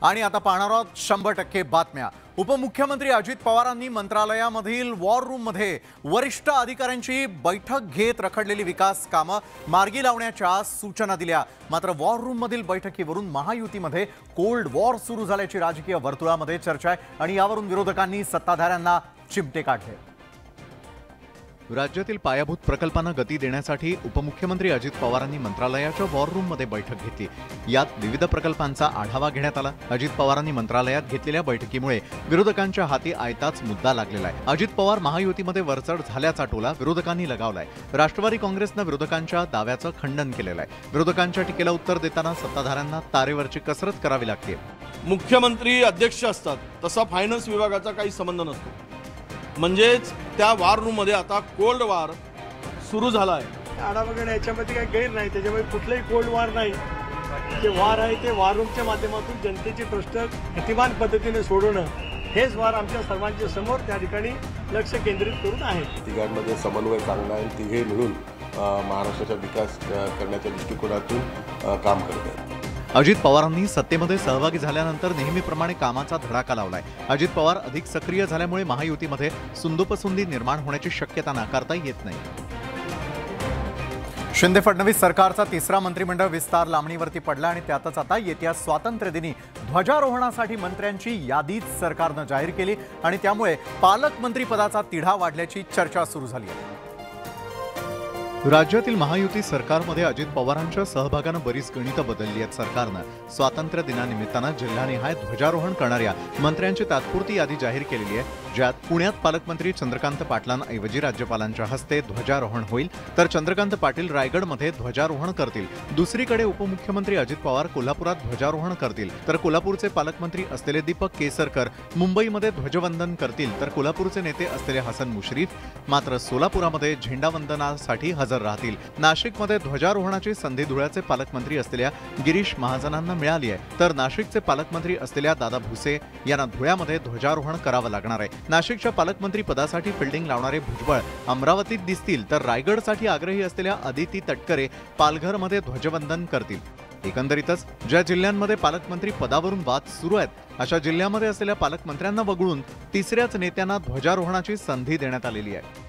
आणि आता पाहणार आहोत 100% बातम्या। उपमुख्यमंत्री अजित पवारांनी मंत्रालयामधील वॉर रूममध्ये वरिष्ठ अधिकाऱ्यांची बैठक घेत रखडलेली विकास कामे मार्गी लावण्याच्या सूचना दिल्या। मात्र वॉर रूममधील बैठकीवरून महायुतीमध्ये कोल्ड वॉर सुरू झाल्याची राजकीय वर्तुळामध्ये चर्चा आहे आणि यावरून विरोधकांनी सत्ताधाऱ्यांना चिमटे काढले। राज्यातील पायाभूत प्रकल्पांना गती देण्यासाठी उपमुख्यमंत्री अजित पवारांनी मंत्रालयाच्या वॉर रूममध्ये बैठक घेतली। यात विविध प्रकल्पांचा आढावा घेण्यात आला। अजित पवारांनी मंत्रालयात घेतलेल्या बैठकीमुळे विरोधकांच्या हाती आयताच मुद्दा लागलेला आहे। अजित पवार महायुतीमध्ये वरचढ झाल्याचा टोला विरोधकांनी लगावलाय। राष्ट्रवादी काँग्रेसने विरोधकांच्या दाव्याचं खंडन केलेलं आहे। विरोधकांच्या टीकेला उत्तर देताना सत्ताधाऱ्यांना तारेवरची कसरत करावी लागते। मुख्यमंत्री अध्यक्ष असतात, तसा फायनान्स विभागाचा काही संबंध नसतो। म्हणजेच त्या वॉर रूम मध्ये आता कोल्ड वॉर सुरू झाला आहे। आढावा घेणं याच्यामध्ये काही गैर नाही, त्याच्यामुळे कुठलंही कोल्ड वॉर नाही। जे वॉर आहे ते वॉर रूमच्या माध्यमातून जनतेचे प्रश्न गतिमान पद्धतीने सोडवणं हेच वॉर आमच्या सर्वांच्या समोर त्या ठिकाणी लक्ष केंद्रित करून आहे। तिघांमध्ये समन्वय चांगला आहे। तिघे मिळून महाराष्ट्राचा विकास करण्याच्या दृष्टिकोनातून काम करत आहेत। अजित पवारांनी सत्तेमध्ये सहभागी झाल्यानंतर नेहमीप्रमाणे कामाचा धडाका लावलाय। अजित पवार अधिक सक्रिय झाल्यामुळे महायुतीमध्ये सुंदोपसुंदी निर्माण होण्याची शक्यता नाकारता येत नाही। शिंदे फडणवीस सरकारचा तिसरा मंत्रिमंडळ विस्तार लांबणीवरती पडला आणि त्यातच आता येत्या स्वातंत्र्यदिनी ध्वजारोहणासाठी मंत्र्यांची यादीच सरकारने जाहीर केली आणि त्यामुळे पालकमंत्री पदाचा तिढा वाढल्याची चर्चा सुरू झाली आहे। राज्यातील महायुती सरकारमध्ये अजित पवारांच्या सहभागाने बरीच गणितं बदलली आहेत। सरकारने स्वातंत्र्य दिनानिमित्ताने जिल्हानिहाय ध्वजारोहण करणाऱ्या मंत्र्यांची तात्पुरती यादी जाहीर केलेली आहे, ज्यात पुण्यात पालकमंत्री चंद्रकांत पाटलांऐवजी राज्यपालांच्या हस्ते ध्वजारोहण होईल, तर चंद्रकांत पाटील रायगडमध्ये ध्वजारोहण करतील। दुसरीकडे उपमुख्यमंत्री अजित पवार कोल्हापुरात ध्वजारोहण करतील, तर कोल्हापूरचे पालकमंत्री असलेले दीपक केसरकर मुंबईमध्ये ध्वजवंदन करतील, तर कोल्हापूरचे नेते असलेले हसन मुश्रीफ मात्र सोलापुरामध्ये झेंडावंदनासाठी हजर राहतील। नाशिकमध्ये ध्वजारोहणाची संधी धुळ्याचे पालकमंत्री असलेल्या गिरीश महाजनांना मिळाली आहे, तर नाशिकचे पालकमंत्री असलेल्या दादा भुसे यांना धुळ्यामध्ये ध्वजारोहण करावं लागणार आहे। नाशिकच्या पालकमंत्री पदासाठी फिल्डिंग लावणारे भुजबळ अमरावतीत दिसतील, तर रायगडसाठी आग्रही असलेल्या अदिती तटकरे पालघरमध्ये ध्वजवंदन करतील। एकंदरीतच ज्या जिल्ह्यांमध्ये पालकमंत्री पदावरून वाद सुरू आहेत अशा जिल्ह्यामध्ये असलेल्या पालकमंत्र्यांना वगळून तिसऱ्याच नेत्यांना ध्वजारोहणाची संधी देण्यात आलेली आहे।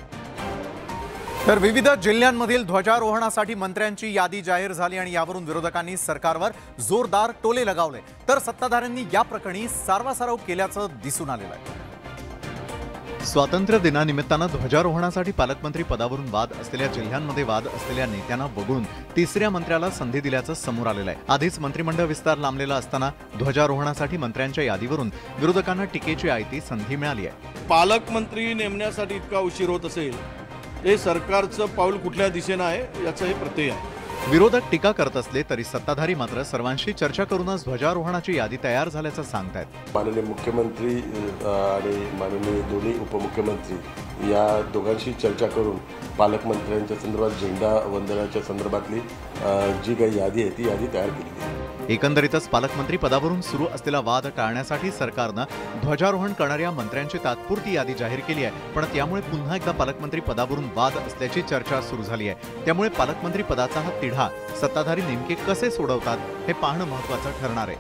तर विविध जिल्ह्यांमधील ध्वजारोहणासाठी मंत्र्यांची यादी जाहीर झाली आणि यावरून विरोधकांनी सरकारवर जोरदार टोले लगावले, तर सत्ताधाऱ्यांनी या प्रकरणी सारवासारव केल्याचं दिसून आलेलं आहे। स्वातंत्र्य दिनानिमित्ताने ध्वजारोहणासाठी पालकमंत्री पदावरून वाद असलेल्या जिल्ह्यांमध्ये वाद असलेल्या नेत्यांना वगळून तिसऱ्या मंत्र्याला संधी दिल्याचं समोर आलेलं आहे। आधीच मंत्रिमंडळ विस्तार लांबलेला असताना ध्वजारोहणासाठी मंत्र्यांच्या यादीवरून विरोधकांना टीकेची आयती संधी मिळाली आहे। पालकमंत्री नेमण्यासाठी इतका उशीर होत असेल, हे सरकारचं पाऊल कुठल्या दिशेने आहे याचं हे प्रत्यय आहे। विरोधक टीका करत असले तरी सत्ताधारी मात्र सर्वांशी चर्चा करूनच ध्वजारोहणाची यादी तयार झाल्याचं सांगतायत। माननीय मुख्यमंत्री आणि माननीय दोन्ही उपमुख्यमंत्री या दोघांशी चर्चा करून पालकमंत्र्यांच्या संदर्भात झेंडा वंदनाच्या संदर्भातली जी काही यादी आहे ती यादी तयार केली आहे। एकंदरीतच पालकमंत्री पदावरून सुरू असलेला वाद टाळण्यासाठी सरकारनं ध्वजारोहण करणाऱ्या मंत्र्यांची तात्पुरती यादी जाहीर केली आहे, पण त्यामुळे पुन्हा एकदा पालकमंत्री पदावरून वाद असल्याची चर्चा सुरू झाली आहे। त्यामुळे पालकमंत्री पदाचा हा तिढा सत्ताधारी नेमके कसे सोडवतात हे पाहणं महत्त्वाचं ठरणार आहे।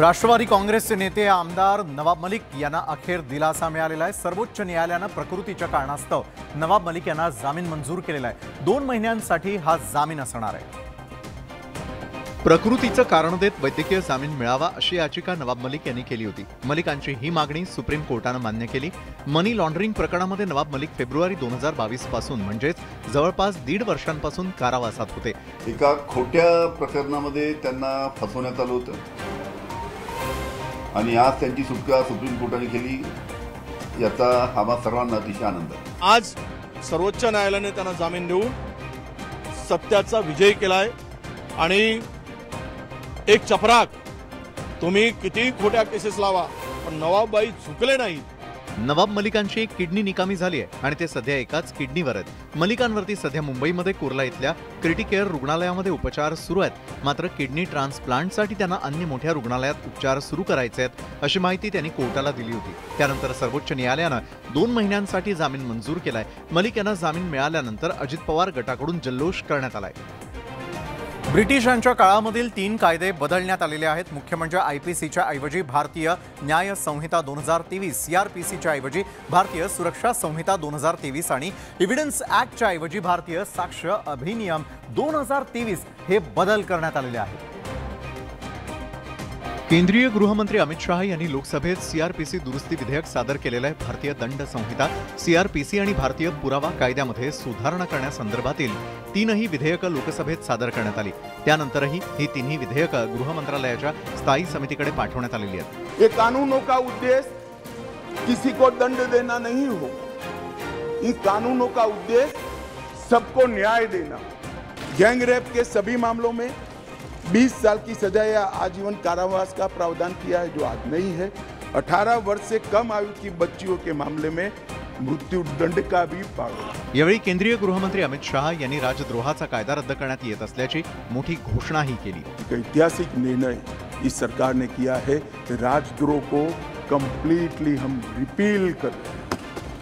राष्ट्रवादी काँग्रेसचे नेते आमदार नवाब मलिक यांना अखेर दिलासा मिळालेला आहे। सर्वोच्च न्यायालयाने प्रकृतीच्या कारणास्तव नवाब मलिक यांना जामीन मंजूर केलेला आहे। 2 महिन्यांसाठी हा जामीन असणार आहे। प्रकृतीचं कारण देत वैद्यकीय जामीन मिळावा अशी याचिका नवाब मलिक यांनी केली होती। मलिकांची ही मागणी सुप्रीम कोर्टाने मान्य केली। मनी लॉन्ड्रिंग प्रकरणामध्ये नवाब मलिक फेब्रुवारी 2022 पासून म्हणजेच जवळपास 1.5 वर्षांपासून कारावासात होते। एका खोट्या प्रकरणामध्ये त्यांना फसवण्यात आलं होतं आणि आज त्यांची सुटका सुप्रीम कोर्टाने केली, याचा आम्हा सर्वांना अतिशय आनंद आहे। आज सर्वोच्च न्यायालयाने त्यांना जामीन देऊन सत्याचा विजय केलाय आणि एक चपराक, तुम्ही किती खोट्या केसेस लावा पण नवाबबाई झुकले नाहीत। नवाब मलिकांची एक किडनी निकामी झाली आहे आणि ते सध्या एकाच किडनीवर आहेत। मलिकांवरती सध्या मुंबईमध्ये कुर्ला इथल्या क्रिटिकेअर रुग्णालयामध्ये उपचार सुरू आहेत, मात्र किडनी ट्रान्सप्लांटसाठी त्यांना अन्य मोठ्या रुग्णालयात उपचार सुरू करायचे आहेत अशी माहिती त्यांनी कोर्टाला दिली होती। त्यानंतर सर्वोच्च न्यायालयानं 2 महिन्यांसाठी जामीन मंजूर केलाय। मलिक यांना जामीन मिळाल्यानंतर अजित पवार गटाकडून जल्लोष करण्यात आलाय। ब्रिटिशांच्या काळामधील 3 कायदे बदलण्यात आलेले आहेत. मुख्य म्हणजे IPCच्या ऐवजी भारतीय न्याय संहिता 2023, CRPCच्या ऐवजी भारतीय सुरक्षा संहिता 2023 आणि एव्हिडन्स ॲक्टच्या ऐवजी भारतीय साक्ष अधिनियम 2023 हे बदल करण्यात आलेले आहेत. केंद्रीय गृहमंत्री अमित शाह यांनी लोकसभेत CRPC दुरुस्ती विधेयक सादर केलेलं आहे. भारतीय दंड संहिता, CRPC आणि भारतीय पुरावा कायद्यामध्ये सुधारणा करण्यासंदर्भातील 3ही विधेयकं लोकसभेत सादर करण्यात आली. त्यानंतरही ही 3ही विधेयकं गृह मंत्रालयाच्या स्थायी समितीकडे पाठवण्यात आलेली आहेत. ये कानूनों का उद्देश्य किसी को दंड देना नहीं हो. इन कानूनों का उद्देश्य सबको न्याय देना. गैंगरेप के सभी मामलों में 20 साल की सजा या आजीवन कारावास का प्रावधान किया है, जो आज नहीं है. 18 वर्ष से कम आयु की बच्चियों के मामले में मृत्युदंड का भी प्रावधान. यावेळी केंद्रीय गृहमंत्री अमित शाह यांनी राजद्रोहाचा कायदा रद्द करण्यात येत असल्याची मोठी घोषणाही केली. एक ऐतिहासिक निर्णय इस सरकार ने किया है. राजद्रोह को कंप्लीटली हम रिपील कर रहे हैं.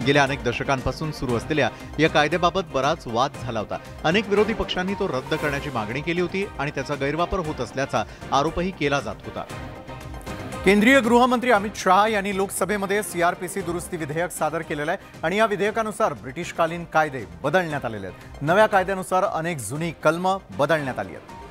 गेल्या अनेक दशकांपासून सुरू असलेल्या या कायद्याबाबत बराच वाद झाला होता. अनेक विरोधी पक्षांनी तो रद्द करण्याची मागणी केली होती आणि त्याचा गैरवापर होत असल्याचा आरोपही केला जात होता. केंद्रीय गृहमंत्री अमित शाह यांनी लोकसभेमध्ये CRPC दुरुस्ती विधेयक सादर केलेलं आहे आणि या विधेयकानुसार ब्रिटिशकालीन कायदे बदलण्यात आलेले आहेत. नव्या कायद्यानुसार अनेक जुनी कलमं बदलण्यात आली आहेत.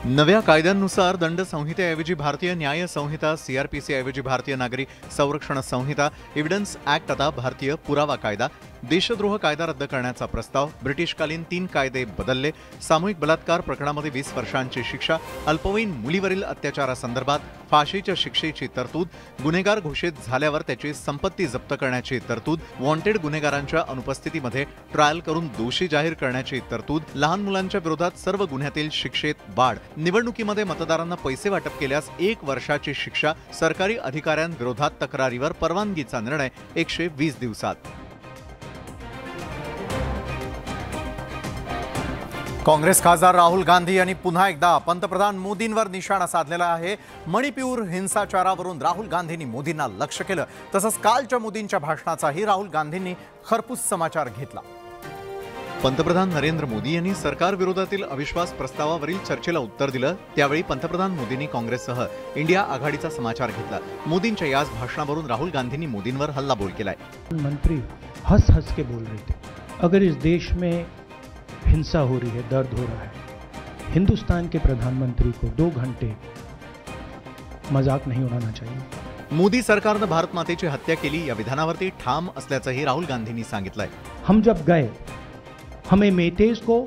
नव्या कायद्यांनुसार दंड संहितेऐवजी भारतीय न्याय संहिता, CRPC ऐवजी भारतीय नागरी संरक्षण संहिता, एव्हिडन्स ॲक्ट आता भारतीय पुरावा कायदा, देशद्रोह कायदा रद्द करण्याचा प्रस्ताव, ब्रिटिशकालीन 3 कायदे बदलले, सामूहिक बलात्कार प्रकरणामध्ये 20 वर्षांची शिक्षा, अल्पवयीन मुलीवरील अत्याचारासंदर्भात फाशीच्या शिक्षेची तरतूद, गुन्हेगार घोषित झाल्यावर त्याची संपत्ती जप्त करण्याची तरतूद, वॉन्टेड गुन्हेगारांच्या अनुपस्थितीमध्ये ट्रायल करून दोषी जाहीर करण्याची तरतूद, लहान मुलांच्या विरोधात सर्व गुन्ह्यातील शिक्षेत वाढ, निवडणुकीमध्ये मतदारांना पैसे वाटप केल्यास 1 वर्षाची शिक्षा, सरकारी अधिकाऱ्यांविरोधात तक्रारीवर परवानगीचा निर्णय 120 दिवसात. काँग्रेस खासदार राहुल गांधी यांनी पुन्हा एकदा पंतप्रधान मोदींवर निशाणा साधलेला आहे. मणिपूर हिंसाचारावरून राहुल गांधींनी मोदींना लक्ष्य केलं. तसंच कालच्या मोदींच्या भाषणाचाही राहुल गांधींनी खरपूस समाचार घेतला. पंतप्रधान नरेंद्र मोदी यांनी सरकार विरोधातील अविश्वास प्रस्तावावरील चर्चेला उत्तर दिलं. त्यावेळी पंतप्रधान मोदींनी काँग्रेससह इंडिया आघाडीचा समाचार घेतला. मोदींच्या याच भाषणावरून राहुल गांधींनी मोदींवर हल्लाबोल केलाय. मंत्री हंस हंस के बोल रहे थे. अगर इस देश में हिंसा हो रही है, दर्द हो रहा है, हिंदुस्तान के प्रधानमंत्री को 2 घंटे मजाक नहीं उड़ाना चाहिए. मोदी सरकारनं भारत मातेची हत्या केली या विधानावरती ठाम असल्याचंही राहुल गांधींनी सांगितलंय. हम जब गए, हमें मेटेज को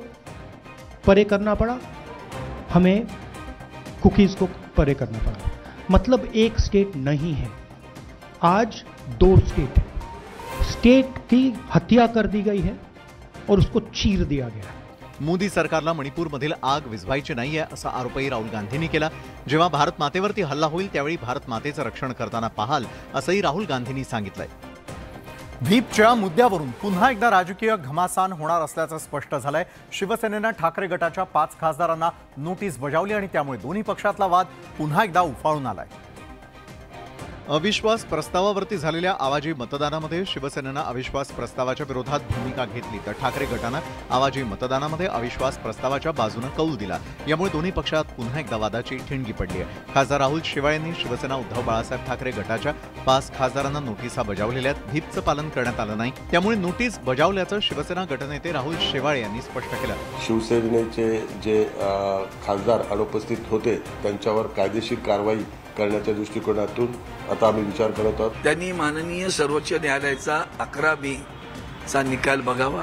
परे करना पड़ा, हमें कुकीज को परे करना पड़ा. मतलब एक स्टेट नहीं है, आज 2 स्टेट है. स्टेट की हत्या कर दी गई है और उसको चीर दिया गया. मोदी सरकारला मणिपूरमधील आग विझवायची नाहीये असा आरोपही राहुल गांधींनी केला. जेव्हा भारत मातेवरती हल्ला होईल त्यावेळी भारत मातेचं रक्षण करताना पाहाल असंही राहुल गांधींनी सांगितलंय. व्हीपच्या मुद्द्यावरून पुन्हा एकदा राजकीय घमासान होणार असल्याचं स्पष्ट झालंय. शिवसेनेनं ठाकरे गटाच्या 5 खासदारांना नोटीस बजावली आणि त्यामुळे दोन्ही पक्षातला वाद पुन्हा एकदा उफाळून आलाय. अविश्वास प्रस्तावावरती झालेल्या आवाजी मतदानामध्ये शिवसेनेनं अविश्वास प्रस्तावाच्या विरोधात भूमिका घेतली तर ठाकरे गटानं आवाजी मतदानामध्ये अविश्वास प्रस्तावाच्या बाजूनं कौल दिला. यामुळे दोन्ही पक्षात पुन्हा एकदा वादाची ठिणगी पडली आहे. खासदार राहुल शेवाळे यांनी शिवसेना उद्धव बाळासाहेब ठाकरे गटाच्या 5 खासदारांना नोटिसा बजावलेल्या आहेत. व्हीपचं पालन करण्यात आलं नाही, त्यामुळे नोटीस बजावल्याचं शिवसेना गटनेते राहुल शेवाळे यांनी स्पष्ट केलं. शिवसेनेचे जे खासदार अनुपस्थित होते त्यांच्यावर कायदेशीर कारवाई करण्याच्या दृष्टिकोनातून आता आम्ही विचार करत आहोत. त्यांनी माननीय सर्वोच्च न्यायालयाचा 11 चा निकाल बघावा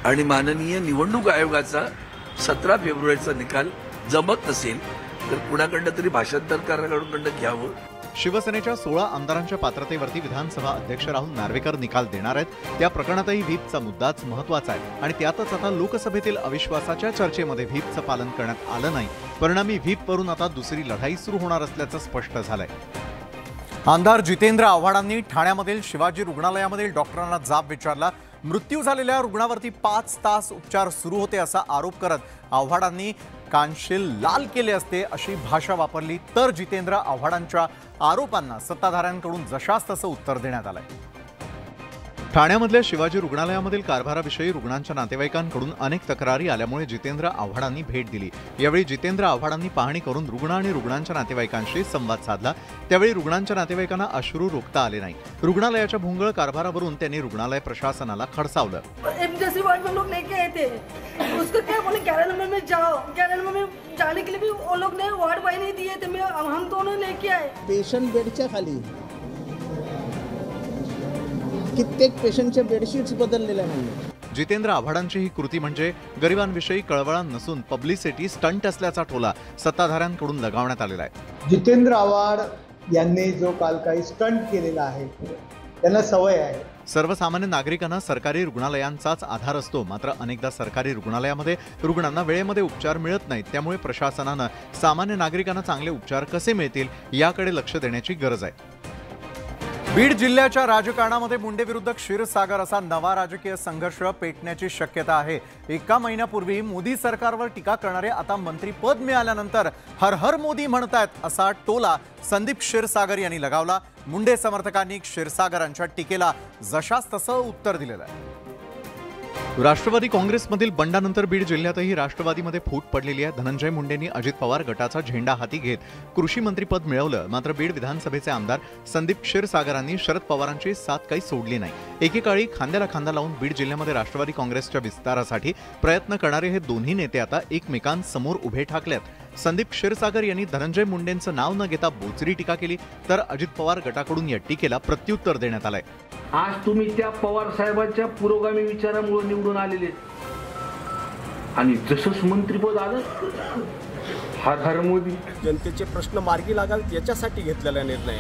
आणि माननीय निवडणूक आयोगाचा 17 फेब्रुवारीचा निकाल जमत नसेल तर कुणाकडनं तरी भाषांतरकाराकडून घ्यावं. शिवसेनेच्या 16 आमदारांच्या पात्रतेवरती विधानसभा अध्यक्ष राहुल नार्वेकर निकाल देणार आहेत. त्या प्रकरणातही व्हीपचा मुद्दाच महत्वाचा आहे आणि त्यातच आता लोकसभेतील अविश्वासाच्या चर्चेमध्ये व्हीपचं पालन करण्यात आलं नाही. परिणामी व्हीपवरून आता दुसरी लढाई सुरू होणार असल्याचं स्पष्ट झालंय. आमदार जितेंद्र आव्हाडांनी ठाण्यामधील शिवाजी रुग्णालयामधील डॉक्टरांना जाब विचारला. मृत्यू झालेल्या रुग्णावरती 5 तास उपचार सुरू होते असा आरोप करत आव्हाडांनी कानशील लाल केले असते अशी भाषा वापरली. तर जितेंद्र आव्हाडांच्या आरोपांना सत्ताधाऱ्यांकडून जशास तसं उत्तर देण्यात आलंय. ठाण्यामधल्या शिवाजी रुग्णालयामधील कारभाराविषयी रुग्णांच्या नातेवाईकांकडून अनेक तक्रारी आल्यामुळे जितेंद्र आव्हाडांनी भेट दिली। यावेळी जितेंद्र आव्हाडांनी पाहणी करून रुग्ण आणि रुग्णांच्या नातेवाईकांशी संवाद साधला। त्यावेळी रुग्णांच्या नातेवाईकांना अश्रू रोखता आले नाही। रुग्णालयाच्या भोंगळ कारभारावरून त्यांनी रुग्णालय प्रशासनाला खडसावलं। इमरजेंसी वार्ड में लोग लेके आए थे, उसको क्या बोले 11 नंबर में जाओ, 11 नंबर में जाने के लिए भी वो लोग ने वार्ड बॉय नहीं दिए थे, हम दोनों लेके आए। पेशंट बेडच्या खाली कित्येक पेशंटचे बेडशीट्स बदललेले नाही। जितेंद्र आव्हाडांची ही कृती म्हणजे गरिबांविषयी कळवळण नसून पब्लिसिटी स्टंट असल्याचा टोला सत्ताधाऱ्यांकडून लगावण्यात आलेला आहे। जितेंद्र आव्हाड यांनी जो काल काही स्टंट केलेला आहे त्यांना सवय आहे। सर्वसामान्य नागरिकांना सरकारी रुग्णालयांचाच आधार असतो, मात्र अनेकदा सरकारी रुग्णालयामध्ये रुग्णांना वेळेमध्ये उपचार मिळत नाहीत। त्यामुळे प्रशासनानं सामान्य नागरिकांना चांगले उपचार कसे मिळतील याकडे लक्ष देण्याची गरज आहे। बीड जिल्ह्याच्या राजकारणामध्ये मुंडे विरुद्ध क्षीरसागर असा नवा राजकीय संघर्ष पेटण्याची शक्यता आहे। एका महिन्यापूर्वी मोदी सरकारवर टीका करणारे आता मंत्रीपद मिळाल्यानंतर हर हर मोदी म्हणतायत असा टोला संदीप क्षीरसागर यांनी लगावला। मुंडे समर्थकांनी क्षीरसागरांच्या टीकेला जशास तसं उत्तर दिलेलं आहे। राष्ट्रवादी काँग्रेसमधील बंडानंतर बीड जिल्ह्यातही राष्ट्रवादीमध्ये फूट पडलेली आहे। धनंजय मुंडेंनी अजित पवार गटाचा झेंडा हाती घेत कृषी मंत्रीपद मिळवलं, मात्र बीड विधानसभेचे आमदार संदीप क्षीरसागरांनी शरद पवारांची साथ काही सोडली नाही। एकेकाळी खांद्याला खांदा लावून बीड जिल्ह्यामध्ये राष्ट्रवादी काँग्रेसच्या विस्तारासाठी प्रयत्न करणारे हे दोन्ही नेते आता एकमेकांसमोर उभे ठाकलेत। संदीप क्षीरसागर यांनी धनंजय मुंडेंचं नाव न घेता बोचरी टीका केली, तर अजित पवार गटाकडून या टीकेला प्रत्युत्तर देण्यात आलंय। आज तुम्ही त्या पवार साहेबांच्या पुरोगामी विचारामुळे निवडून आलेले आणि जसंच मंत्रीपद आलं हर हर मोदी। जनतेचे प्रश्न मार्गी लागावेत याच्यासाठी घेतलेला निर्णय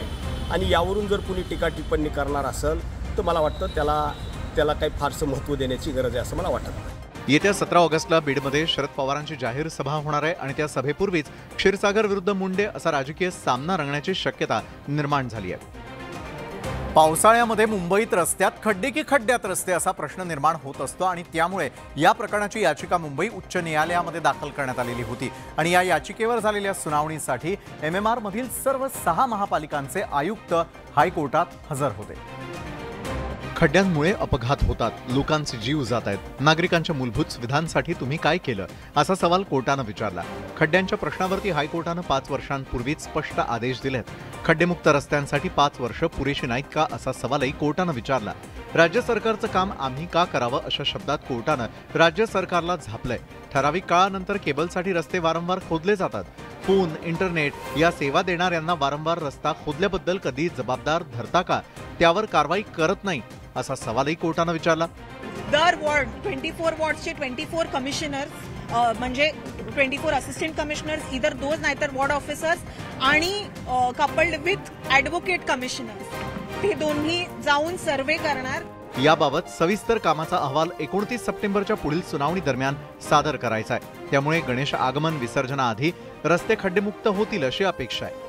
आणि यावरून जर कुणी टीका टिप्पणी करणार असेल तर मला वाटतं त्याला काही फारसं महत्त्व देण्याची गरज आहे असं मला वाटत नाही। येत्या 17 ऑगस्टला बीडमध्ये शरद पवारांची जाहीर सभा होणार आहे आणि त्या सभेपूर्वीच क्षीरसागर विरुद्ध मुंडे असा राजकीय सामना रंगण्याची शक्यता निर्माण झाली आहे। पावसाळ्यामध्ये मुंबईत रस्त्यात खड्डे की खड्ड्यात रस्ते असा प्रश्न निर्माण होत असतो आणि त्यामुळे या प्रकरणाची याचिका मुंबई उच्च न्यायालयामध्ये दाखल करण्यात आलेली होती आणि या याचिकेवर झालेल्या सुनावणीसाठी MMR मधील सर्व 6 महापालिकांचे आयुक्त हायकोर्टात हजर होते। खड्ड्यांमुळे अपघात होतात, लोकांचे जीव जात आहेत। नागरिकांच्या मूलभूत सुविधांसाठी तुम्ही काय केलं असा सवाल कोर्टानं विचारला। खड्ड्यांच्या प्रश्नावरती हायकोर्टानं 5 वर्षांपूर्वीच स्पष्ट आदेश दिलेत। खड्डेमुक्त रस्त्यांसाठी 5 वर्ष पुरेशी नाहीत का असा सवालही कोर्टानं विचारला। राज्य सरकारचं काम आम्ही का करावं अशा शब्दात कोर्टानं राज्य सरकारला झापलंय। ठराविक काळानंतर केबलसाठी रस्ते वारंवार खोदले जातात। फोन, इंटरनेट या सेवा देणाऱ्यांना वारंवार रस्ता खोदल्याबद्दल कधी जबाबदार धरता का, त्यावर कारवाई करत नाही असा सवालही कोर्टानं विचारला। दर वॉर्ड 24 वॉर्डचे 24 कमिशनर म्हणजे 24 असिस्टंट कमिशनर्स इधर 2 नाहीतर वॉर्ड ऑफिसर्स आणि कपल्ड विथ ॲडव्होकेट कमिशनर्स ते दोन्ही जाऊन सर्वे करणार। याबाबत सविस्तर कामाचा अहवाल 29 सप्टेंबरच्या पुढील सुनावणी दरम्यान सादर करायचा आहे। त्यामुळे गणेश आगमन विसर्जनाआधी रस्ते खड्डेमुक्त होतील अशी अपेक्षा आहे।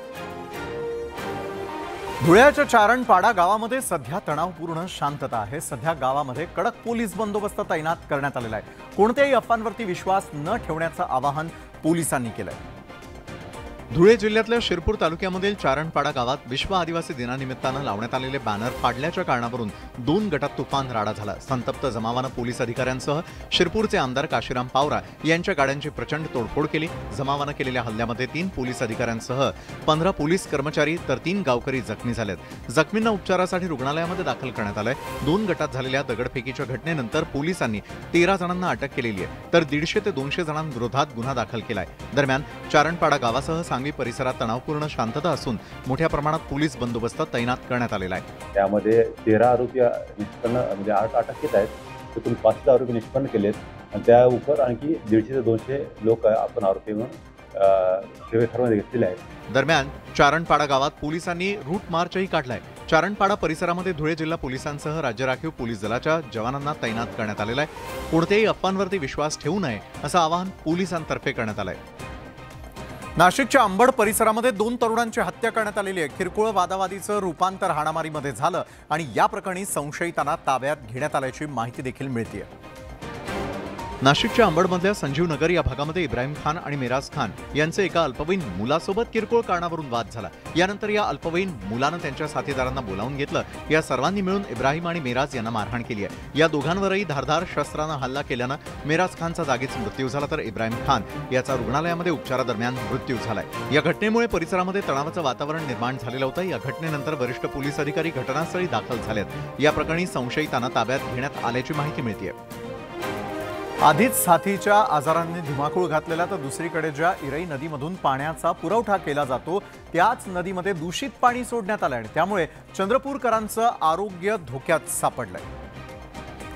धुळ्याच्या चारणपाडा गावामध्ये सध्या तणावपूर्ण शांतता आहे। सध्या गावामध्ये कडक पोलीस बंदोबस्त तैनात करण्यात आलेला आहे। कोणत्याही अफवांवरती विश्वास न ठेवण्याचं आवाहन पोलिसांनी केलंय। धुळे जिल्ह्यातल्या शिरपूर तालुक्यामधील चारणपाडा गावात विश्व आदिवासी दिनानिमित्तानं लावण्यात आलेले बॅनर फाडल्याच्या कारणावरून 2 गटात तुफान राडा झाला। संतप्त जमावानं पोलीस अधिकाऱ्यांसह शिरपूरचे आमदार काशीराम पावरा यांच्या गाड्यांची प्रचंड तोडफोड केली। जमावानं केलेल्या हल्ल्यामध्ये 3 पोलीस अधिकाऱ्यांसह 15 पोलीस कर्मचारी तर 3 गावकरी जखमी झालेत। जखमींना उपचारासाठी रुग्णालयामध्ये दाखल करण्यात आलंय। 2 गटात झालेल्या दगडफेकीच्या घटनेनंतर पोलिसांनी 13 जणांना अटक केलेली आहे, तर 150 ते 200 जणांविरोधात गुन्हा दाखल केलाय। दरम्यान चारणपाडा गावासह सांगवी परिसरात तणावपूर्ण शांतता असून मोठ्या प्रमाणात पोलीस बंदोबस्त तैनात करण्यात आलेला आहे। त्यामध्ये 13 आरोपी निष्पन्न म्हणजे अटक केत आहेत, त्यातून 5 आरोपी निष्पन्न केलेत आणि त्या उपर आणखी 150 ते 200 लोक आपण आरोपी म्हणून सेवेमध्ये घेतलेले आहेत। दरम्यान चारणपाडा गावात पोलिसांनी रूट मार्चही काढलाय। चारणपाडा परिसरामध्ये धुळे जिल्हा पोलिसांसह राज्य राखीव पोलीस दलाच्या जवानांना तैनात करण्यात आलेला आहे। कोणत्याही अफवांवरती विश्वास ठेवू नये असं आवाहन पोलिसांतर्फे करण्यात आलंय। नाशिकच्या अंबड परिसरामध्ये 2 तरुणांची हत्या करण्यात आलेली आहे। किरकोळ वादावादीचं रूपांतर हाणामारीमध्ये झालं आणि या प्रकरणी संशयितांना ताब्यात घेण्यात आल्याची माहिती देखील मिळते। नाशिकच्या अंबडमधल्या संजीव नगर या भागामध्ये इब्राहिम खान आणि मिराज खान यांचे एका अल्पवयीन मुलासोबत किरकोळ कारणावरून वाद झाला। यानंतर या अल्पवयीन मुलानं त्यांच्या साथीदारांना बोलावून घेतलं। या सर्वांनी मिळून इब्राहिम आणि मिराज यांना मारहाण केली आहे। या दोघांवरही धारदार शस्त्रानं हल्ला केल्यानं मिराज खानचा जागीच मृत्यू झाला, तर इब्राहिम खान याचा रुग्णालयामध्ये उपचारादरम्यान मृत्यू झालाय। या घटनेमुळे परिसरामध्ये तणावाचं वातावरण निर्माण झालेलं होतं। या घटनेनंतर वरिष्ठ पोलीस अधिकारी घटनास्थळी दाखल झालेत। या प्रकरणी संशयितांना ताब्यात घेण्यात आल्याची माहिती मिळते। आधीच साथीच्या आजारांनी धुमाकूळ घातलेला तर दुसरीकडे ज्या इरई नदीमधून पाण्याचा पुरवठा केला जातो त्याच नदीमध्ये दूषित पाणी सोडण्यात आलं आणि त्यामुळे चंद्रपूरकरांचं आरोग्य धोक्यात सापडलंय।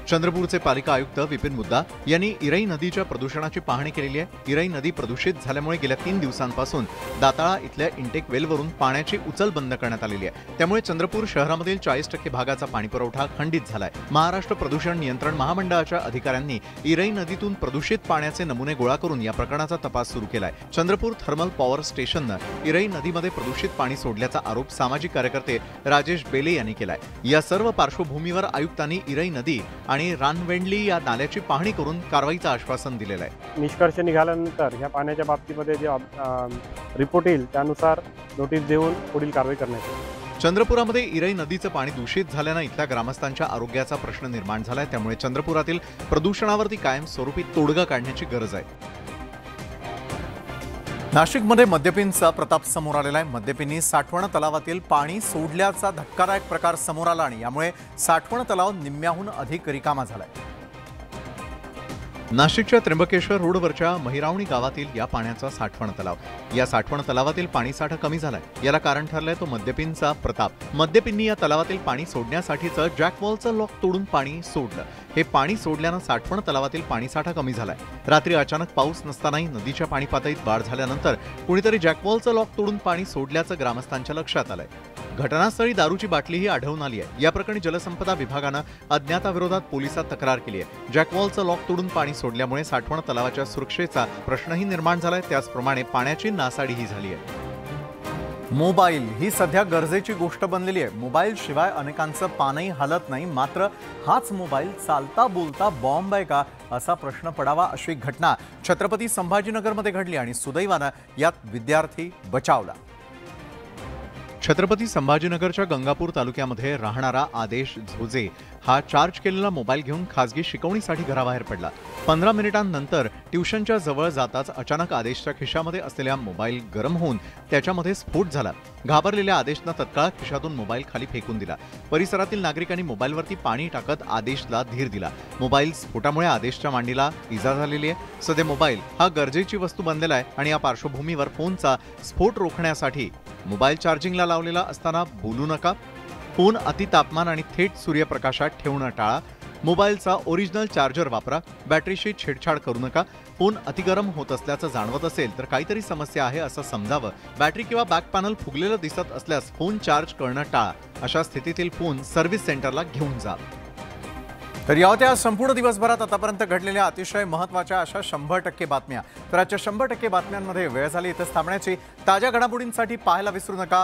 चंद्रपूरचे पालिका आयुक्त विपिन मुद्दा यांनी इरई नदीच्या प्रदूषणाची पाहणी केलेली आहे। इरई नदी प्रदूषित झाल्यामुळे गेल्या 3 दिवसांपासून दाताळा इथल्या इंटेक वेलवरून पाण्याची उचल बंद करण्यात आलेली आहे। त्यामुळे चंद्रपूर शहरामधील 40% भागाचा पाणीपुरवठा खंडित झालाय। महाराष्ट्र प्रदूषण नियंत्रण महामंडळाच्या अधिकाऱ्यांनी इरई नदीतून प्रदूषित पाण्याचे नमुने गोळा करून या प्रकरणाचा तपास सुरू केलाय। चंद्रपूर थर्मल पॉवर स्टेशननं इरई नदीमध्ये प्रदूषित पाणी सोडल्याचा आरोप सामाजिक कार्यकर्ते राजेश बेले यांनी केलाय। या सर्व पार्श्वभूमीवर आयुक्तांनी इरई नदी आणि रानवेंडली या नाल्याची पाहणी करून कारवाईचं आश्वासन दिलेलं आहे। निष्कर्ष निघाल्यानंतर ह्या पाण्याच्या बाबतीमध्ये जे रिपोर्ट येईल त्यानुसार नोटीस देऊन पुढील कारवाई करण्यात येईल। चंद्रपुरामध्ये इरई नदीचं पाणी दूषित झाल्यानं इथल्या ग्रामस्थांच्या आरोग्याचा प्रश्न निर्माण झालाय। त्यामुळे चंद्रपुरातील प्रदूषणावरती कायमस्वरूपी तोडगा काढण्याची गरज आहे। नाशिकमध्ये मद्यपींचा प्रताप समोर आलेला आहे। मद्यपींनी साठवण तलावातील पाणी सोडल्याचा धक्कादायक प्रकार समोर आला आणि यामुळे साठवण तलाव निम्म्याहून अधिक रिकामा झालाय। नाशिकच्या त्र्यंबकेश्वर रोडवरच्या महिरावणी गावातील या पाण्याचा साठवण तलाव, या साठवण तलावातील पाणीसाठा कमी झालाय। याला कारण ठरलंय तो मद्यपींचा प्रताप। मद्यपींनी या तलावातील पाणी सोडण्यासाठीचं जॅकवॉलचं लॉक तोडून पाणी सोडलं। हे पाणी सोडल्यानं साठवण तलावातील पाणीसाठा कमी झालाय। रात्री अचानक पाऊस नसतानाही नदीच्या पाणी पातळीत वाढ झाल्यानंतर कुणीतरी जॅकवॉलचं लॉक तोडून पाणी सोडल्याचं ग्रामस्थांच्या लक्षात आलंय। घटनास्थळी दारूची बाटलीही आढळून आली आहे। या प्रकरणी जलसंपदा विभागानं अज्ञाताविरोधात पोलिसात तक्रार केली आहे। जॅकवॉलचं लॉक तोडून पाणी सोडल्यामुळे साठवण तलावाच्या सुरक्षेचा प्रश्नही निर्माण झालाय, त्याचप्रमाणे पाण्याची नासाडीही झाली आहे। मोबाईल ही सध्या गरजेची गोष्ट बनलेली आहे। मोबाईल शिवाय अनेकांचं पानही हलत नाही। मात्र हाच मोबाईल चालता बोलता बॉम्ब आहे का असा प्रश्न पडावा अशी घटना छत्रपती संभाजीनगरमध्ये घडली आणि सुदैवानं यात विद्यार्थी बचावला। छत्रपती संभाजीनगरच्या गंगापूर तालुक्यामध्ये राहणारा आदेश झोजे हा चार्ज केलेला मोबाईल घेऊन खासगी शिकवणीसाठी घराबाहेर पडला। 15 मिनिटांनंतर ट्युशनच्या जवळ जाताच अचानक आदेशच्या खिशामध्ये असलेला मोबाईल गरम होऊन त्याच्यामध्ये स्फोट झाला। घाबरलेल्या आदेशनं तत्काळ खिशातून मोबाईल खाली फेकून दिला। परिसरातील नागरिकांनी मोबाईलवरती पाणी टाकत आदेशला धीर दिला। मोबाईल स्फोटामुळे आदेशच्या मांडीला इजा झालेली आहे। सध्या मोबाईल हा गरजेची वस्तू बनलेला आहे आणि या पार्श्वभूमीवर फोनचा स्फोट रोखण्यासाठी मोबाईल चार्जिंगला लावलेला असताना बोलू नका। फोन अति तापमान आणि थेट सूर्यप्रकाशात ठेवणं टाळा। मोबाईलचा ओरिजिनल चार्जर वापरा। बॅटरीशी छेडछाड करू नका। फोन अतिगरम होत असल्याचं जाणवत असेल तर काहीतरी समस्या आहे असं समजावं। बॅटरी किंवा बॅक पॅनल फुगलेलं दिसत असल्यास फोन चार्ज करणं टाळा। अशा स्थितीतील फोन सर्व्हिस सेंटरला घेऊन जा। तर या होत्या संपूर्ण दिवसभरात आतापर्यंत घडलेल्या अतिशय महत्त्वाच्या अशा 100% बातम्या। तर आजच्या 100% बातम्यांमध्ये वेळ झाली इथंच थांबण्याची। ताज्या घडामोडींसाठी पाहायला विसरू नका